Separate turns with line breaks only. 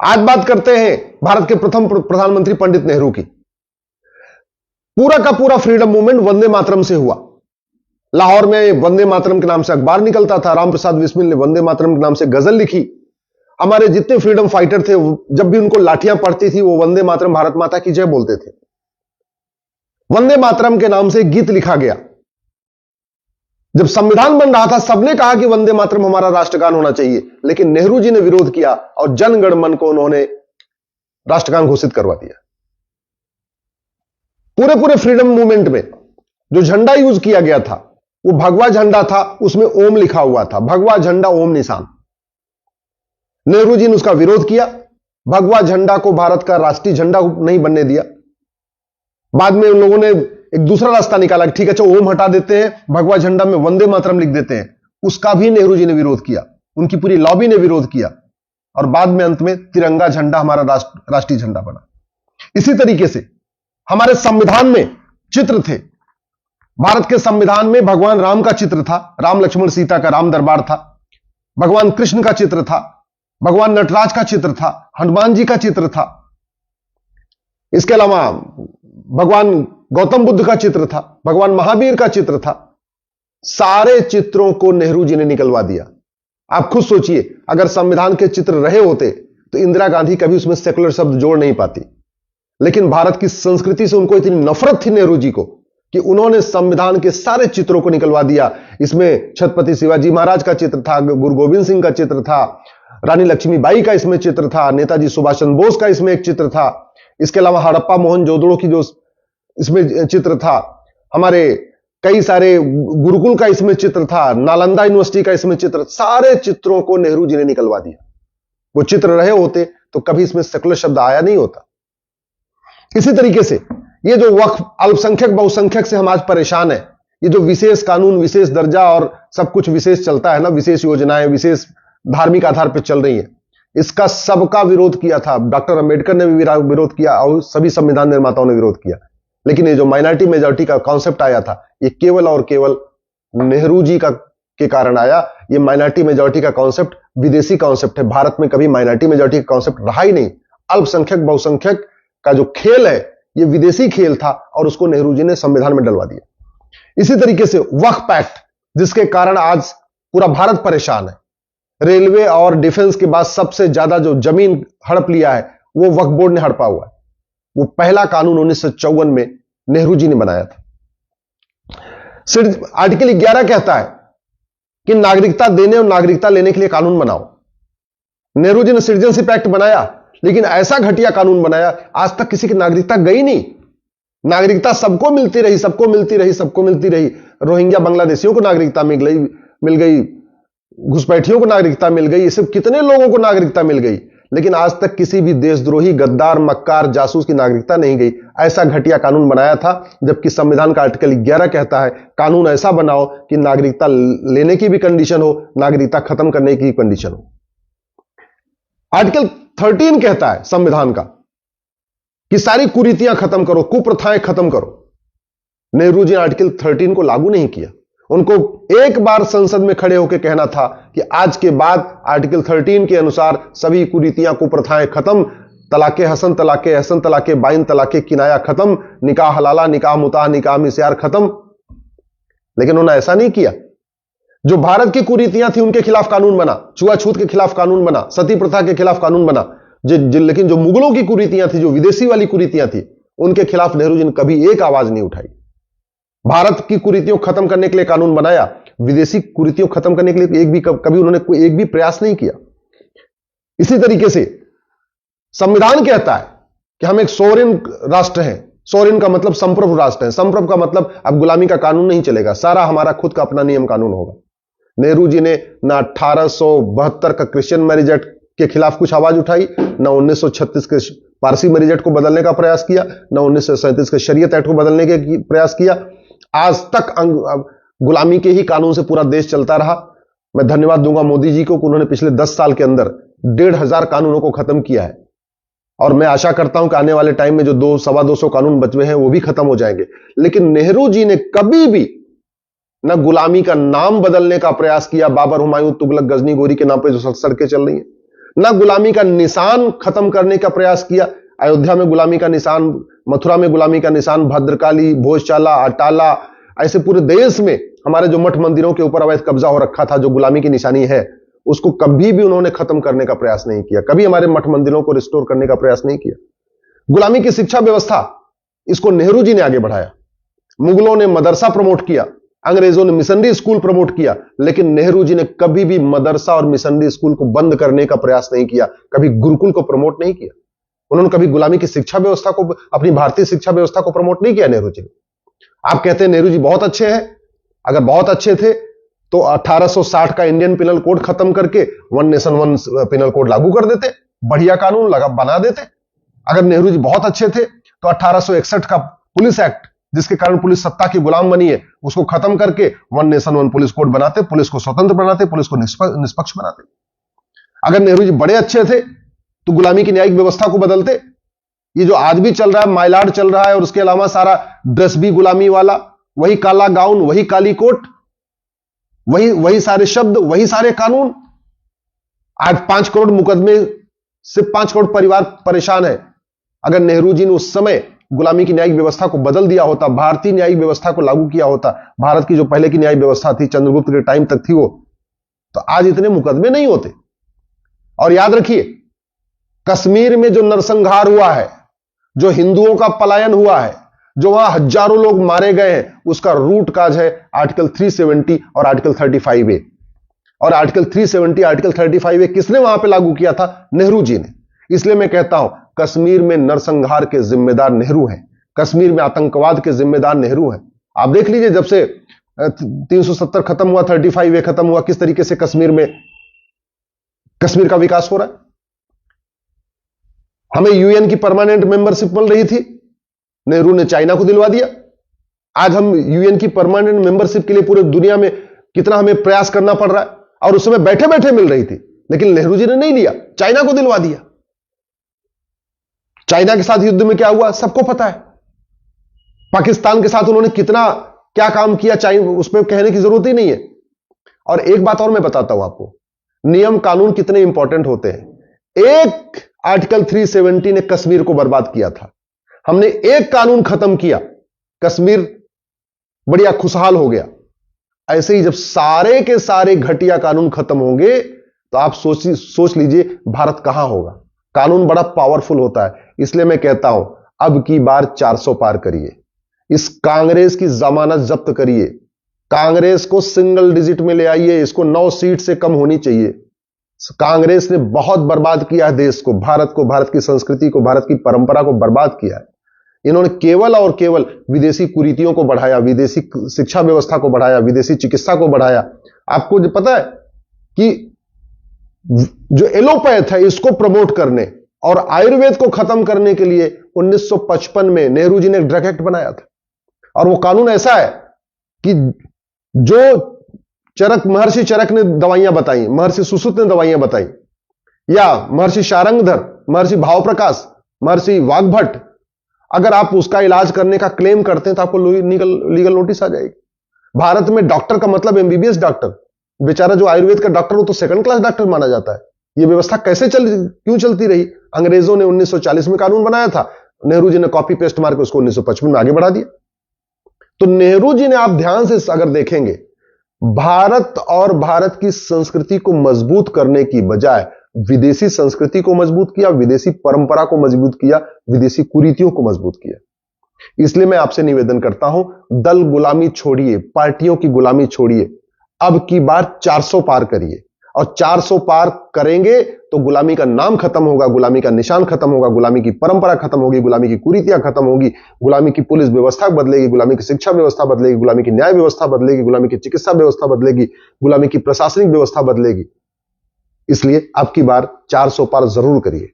आज बात करते हैं भारत के प्रथम प्रधानमंत्री पंडित नेहरू की। पूरा का पूरा फ्रीडम मूवमेंट वंदे मातरम से हुआ। लाहौर में वंदे मातरम के नाम से अखबार निकलता था। राम प्रसाद बिस्मिल ने वंदे मातरम के नाम से गजल लिखी। हमारे जितने फ्रीडम फाइटर थे, जब भी उनको लाठियां पड़ती थी, वो वंदे मातरम, भारत माता की जय बोलते थे। वंदे मातरम के नाम से गीत लिखा गया। जब संविधान बन रहा था, सबने कहा कि वंदे मातरम हमारा राष्ट्रगान होना चाहिए, लेकिन नेहरू जी ने विरोध किया और जन गण मन को उन्होंने राष्ट्रगान घोषित करवा दिया। पूरे फ्रीडम मूवमेंट में जो झंडा यूज किया गया था वो भगवा झंडा था, उसमें ओम लिखा हुआ था। भगवा झंडा ओम निशान। नेहरू जी ने उसका विरोध किया। भगवा झंडा को भारत का राष्ट्रीय झंडा नहीं बनने दिया। बाद में उन लोगों ने एक दूसरा रास्ता निकाला कि ठीक है, ओम हटा देते हैं, भगवा झंडा में वंदे मातरम लिख देते हैं। उसका भी नेहरू जी ने विरोध किया, उनकी पूरी लॉबी ने विरोध किया और बाद में अंत में तिरंगा झंडा हमारा राष्ट्रीय झंडा बना। इसी तरीके से हमारे संविधान में चित्र थे। भारत के संविधान में भगवान राम का चित्र था, राम लक्ष्मण सीता का राम दरबार था। भगवान कृष्ण का चित्र था, भगवान नटराज का चित्र था, हनुमान जी का चित्र था। इसके अलावा भगवान गौतम बुद्ध का चित्र था, भगवान महावीर का चित्र था। सारे चित्रों को नेहरू जी ने निकलवा दिया। आप खुद सोचिए, अगर संविधान के चित्र रहे होते तो इंदिरा गांधी कभी उसमें सेकुलर शब्द जोड़ नहीं पाती। लेकिन भारत की संस्कृति से उनको इतनी नफरत थी नेहरू जी को कि उन्होंने संविधान के सारे चित्रों को निकलवा दिया। इसमें छत्रपति शिवाजी महाराज का चित्र था, गुरु गोविंद सिंह का चित्र था, रानी लक्ष्मीबाई का इसमें चित्र था, नेताजी सुभाष चंद्र बोस का इसमें एक चित्र था। इसके अलावा हड़प्पा मोहनजोदड़ो की जो इसमें चित्र था, हमारे कई सारे गुरुकुल का इसमें चित्र था, नालंदा यूनिवर्सिटी का इसमें चित्र। सारे चित्रों को नेहरू जी ने निकलवा दिया। वो चित्र रहे होते तो कभी इसमें सेकुलर शब्द आया नहीं होता। इसी तरीके से ये जो वक्फ, अल्पसंख्यक बहुसंख्यक से हम आज परेशान है, ये जो विशेष कानून, विशेष दर्जा और सब कुछ विशेष चलता है ना, विशेष योजनाएं विशेष धार्मिक आधार पर चल रही है, इसका सबका विरोध किया था। डॉक्टर अंबेडकर ने भी विरोध किया और सभी संविधान निर्माताओं ने विरोध किया। लेकिन ये जो माइनॉरिटी मेजॉरिटी का कॉन्सेप्ट आया था, ये केवल और केवल नेहरू जी के कारण आया। ये माइनॉरिटी मेजॉरिटी का कॉन्सेप्ट विदेशी कॉन्सेप्ट है। भारत में कभी माइनॉरिटी मेजॉरिटी का कॉन्सेप्ट रहा ही नहीं। अल्पसंख्यक बहुसंख्यक का जो खेल है, ये विदेशी खेल था और उसको नेहरू जी ने संविधान में डलवा दिया। इसी तरीके से वक्फ एक्ट, जिसके कारण आज पूरा भारत परेशान है। रेलवे और डिफेंस के बाद सबसे ज्यादा जो जमीन हड़प लिया है वो वक्फ बोर्ड ने हड़पा हुआ है। वो पहला कानून 1954 में नेहरू जी ने बनाया था। आर्टिकल 11 कहता है कि नागरिकता देने और नागरिकता लेने के लिए कानून बनाओ। नेहरू जी ने सिटीजनशिप एक्ट बनाया, लेकिन ऐसा घटिया कानून बनाया, आज तक किसी की नागरिकता गई नहीं। नागरिकता सबको मिलती रही, सबको मिलती रही, सबको मिलती रही। रोहिंग्या बांग्लादेशियों को नागरिकता मिल गई, घुसपैठियों को नागरिकता मिल गई, ये सब कितने लोगों को नागरिकता मिल गई, लेकिन आज तक किसी भी देशद्रोही, गद्दार, मक्कार, जासूस की नागरिकता नहीं गई। ऐसा घटिया कानून बनाया था, जबकि संविधान का आर्टिकल 11 कहता है कानून ऐसा बनाओ कि नागरिकता लेने की भी कंडीशन हो, नागरिकता खत्म करने की कंडीशन हो। आर्टिकल 13 कहता है संविधान का कि सारी कुरीतियां खत्म करो, कुप्रथाएं खत्म करो। नेहरू जी ने आर्टिकल 13 को लागू नहीं किया। उनको एक बार संसद में खड़े होकर कहना था कि आज के बाद आर्टिकल 13 के अनुसार सभी कुरीतियां, कुप्रथाएं खत्म, तलाके हसन, तलाके अहसन, तलाके बाइन, तलाके किनाया खत्म, निकाह हलाला, निकाह मुताह, निकाह मिस्यार खत्म। लेकिन उन्होंने ऐसा नहीं किया। जो भारत की कुरीतियां थी उनके खिलाफ कानून बना, छुआछूत के खिलाफ कानून बना, सती प्रथा के खिलाफ कानून बना। लेकिन जो मुगलों की कुरीतियां थी, जो विदेशी वाली कुरीतियां थी, उनके खिलाफ नेहरू जी ने कभी एक आवाज नहीं उठाई। भारत की कुरीतियों खत्म करने के लिए कानून बनाया, विदेशी कुरीतियों खत्म करने के लिए कभी उन्होंने एक भी प्रयास नहीं किया। इसी तरीके से संविधान कहता है कि हम एक सोवरेन राष्ट्र हैं। सोवरेन का मतलब संप्रभु राष्ट्र है। संप्रभु का मतलब अब गुलामी का कानून नहीं चलेगा, सारा हमारा खुद का अपना नियम कानून होगा। नेहरू जी ने ना 1872 का क्रिश्चियन मैरिज एक्ट के खिलाफ कुछ आवाज उठाई, ना 1936 के पारसी मैरिज एक्ट को बदलने का प्रयास किया, ना 1937 के शरीयत एक्ट को बदलने के प्रयास किया। आज तक गुलामी के ही कानून से पूरा देश चलता रहा। मैं धन्यवाद दूंगा मोदी जी को कि उन्होंने पिछले 10 साल के अंदर 1,500 कानूनों को खत्म किया है। और मैं आशा करता हूं कि आने वाले टाइम में जो 200-225 कानून बच हुए हैं वो भी खत्म हो जाएंगे। लेकिन नेहरू जी ने कभी भी न गुलामी का नाम बदलने का प्रयास किया, बाबर, हुमायूं, तुगलक, गजनी, गोरी के नाम पर जो सड़कें चल रही हैं, ना गुलामी का निशान खत्म करने का प्रयास किया। अयोध्या में गुलामी का निशान, मथुरा में गुलामी का निशान, भद्रकाली, भोजशाला, अटाला, ऐसे पूरे देश में हमारे जो मठ मंदिरों के ऊपर अवैध कब्जा हो रखा था, जो गुलामी की निशानी है, उसको कभी भी उन्होंने खत्म करने का प्रयास नहीं किया। कभी हमारे मठ मंदिरों को रिस्टोर करने का प्रयास नहीं किया। गुलामी की शिक्षा व्यवस्था, इसको नेहरू जी ने आगे बढ़ाया। मुगलों ने मदरसा प्रमोट किया, अंग्रेजों ने मिशनरी स्कूल प्रमोट किया, लेकिन नेहरू जी ने कभी भी मदरसा और मिशनरी स्कूल को बंद करने का प्रयास नहीं किया, कभी गुरुकुल को प्रमोट नहीं किया। उन्होंने कभी गुलामी की शिक्षा व्यवस्था को, अपनी भारतीय शिक्षा व्यवस्था को प्रमोट नहीं किया नेहरू जी ने। आप कहते हैं नेहरू जी बहुत अच्छे हैं, अगर बहुत अच्छे थे तो 1860 का इंडियन पिनल कोड खत्म करके one nation one penal code लागू कर देते, बढ़िया कानून लगा बना देते। अगर नेहरू जी बहुत अच्छे थे तो 1861 का पुलिस एक्ट, जिसके कारण पुलिस सत्ता की गुलाम बनी है, उसको खत्म करके one nation one police code बनाते, पुलिस को स्वतंत्र बनाते, पुलिस को निष्पक्ष बनाते। अगर नेहरू जी बड़े अच्छे थे तो गुलामी की न्यायिक व्यवस्था को बदलते। ये जो आज भी चल रहा है, माइलाड चल रहा है, और उसके अलावा सारा ड्रेस भी गुलामी वाला, वही काला गाउन, वही काली कोट, वही सारे शब्द, वही सारे कानून। आज 5 करोड़ मुकदमे से 5 करोड़ परिवार परेशान है। अगर नेहरू जी ने उस समय गुलामी की न्यायिक व्यवस्था को बदल दिया होता, भारतीय न्यायिक व्यवस्था को लागू किया होता, भारत की जो पहले की न्यायिक व्यवस्था थी, चंद्रगुप्त के टाइम तक थी वो, तो आज इतने मुकदमे नहीं होते। और याद रखिए, कश्मीर में जो नरसंहार हुआ है, जो हिंदुओं का पलायन हुआ है, जो वहां हजारों लोग मारे गए हैं, उसका रूट काज है आर्टिकल 370 और आर्टिकल 35A। और आर्टिकल 370, आर्टिकल 35A किसने वहां पे लागू किया था? नेहरू जी ने। इसलिए मैं कहता हूं, कश्मीर में नरसंहार के जिम्मेदार नेहरू हैं, कश्मीर में आतंकवाद के जिम्मेदार नेहरू हैं। आप देख लीजिए, जब से 370 खत्म हुआ, 35A खत्म हुआ, किस तरीके से कश्मीर का विकास हो रहा है। हमें यूएन की परमानेंट मेंबरशिप मिल रही थी, नेहरू ने चाइना को दिलवा दिया। आज हम यूएन की परमानेंट मेंबरशिप के लिए पूरे दुनिया में कितना हमें प्रयास करना पड़ रहा है, और उस समय बैठे बैठे मिल रही थी, लेकिन नेहरू जी ने नहीं लिया, चाइना को दिलवा दिया। चाइना के साथ युद्ध में क्या हुआ सबको पता है। पाकिस्तान के साथ उन्होंने कितना क्या काम किया, चाइना, उस पर कहने की जरूरत ही नहीं है। और एक बात और मैं बताता हूं आपको, नियम कानून कितने इंपॉर्टेंट होते हैं। एक आर्टिकल 370 ने कश्मीर को बर्बाद किया था, हमने एक कानून खत्म किया, कश्मीर बढ़िया खुशहाल हो गया। ऐसे ही जब सारे के सारे घटिया कानून खत्म होंगे तो आप सोच लीजिए भारत कहां होगा। कानून बड़ा पावरफुल होता है। इसलिए मैं कहता हूं, अब की बार 400 पार करिए, इस कांग्रेस की जमानत जब्त करिए, कांग्रेस को सिंगल डिजिट में ले आइए, इसको 9 सीट से कम होनी चाहिए। कांग्रेस ने बहुत बर्बाद किया है देश को, भारत को, भारत की संस्कृति को, भारत की परंपरा को बर्बाद किया है। इन्होंने केवल और केवल विदेशी कुरीतियों को बढ़ाया, विदेशी शिक्षा व्यवस्था को बढ़ाया, विदेशी चिकित्सा को बढ़ाया। आपको जो पता है कि जो एलोपैथ है इसको प्रमोट करने और आयुर्वेद को खत्म करने के लिए 1955 में नेहरू जी ने एक ड्रग एक्ट बनाया था। और वो कानून ऐसा है कि जो महर्षि चरक ने दवाइयां बताई, महर्षि सुश्रुत ने दवाइयां बताई, या महर्षि शारंगधर, महर्षि भावप्रकाश, महर्षि वाग्भट, अगर आप उसका इलाज करने का क्लेम करते हैं तो आपको लीगल नोटिस आ जाएगी। भारत में डॉक्टर का मतलब एमबीबीएस डॉक्टर, बेचारा जो आयुर्वेद का डॉक्टर हो तो सेकंड क्लास डॉक्टर माना जाता है। यह व्यवस्था क्यों चलती रही? अंग्रेजों ने 1940 में कानून बनाया था, नेहरू जी ने कॉपी पेस्ट मार के उसको 1955 में आगे बढ़ा दिया। तो नेहरू जी ने, आप ध्यान से अगर देखेंगे, भारत और भारत की संस्कृति को मजबूत करने की बजाय विदेशी संस्कृति को मजबूत किया, विदेशी परंपरा को मजबूत किया, विदेशी कुरीतियों को मजबूत किया। इसलिए मैं आपसे निवेदन करता हूं, दल गुलामी छोड़िए, पार्टियों की गुलामी छोड़िए, अब की बार 400 पार करिए। और 400 पार करेंगे तो गुलामी का नाम खत्म होगा, गुलामी का निशान खत्म होगा, गुलामी की परंपरा खत्म होगी, गुलामी की कुरीतियां खत्म होगी, गुलामी की पुलिस व्यवस्था बदलेगी, गुलामी की शिक्षा व्यवस्था बदलेगी, गुलामी की न्याय व्यवस्था बदलेगी, गुलामी की चिकित्सा व्यवस्था बदलेगी, गुलामी की प्रशासनिक व्यवस्था बदलेगी। इसलिए अब की बार 400 पार जरूर करिए।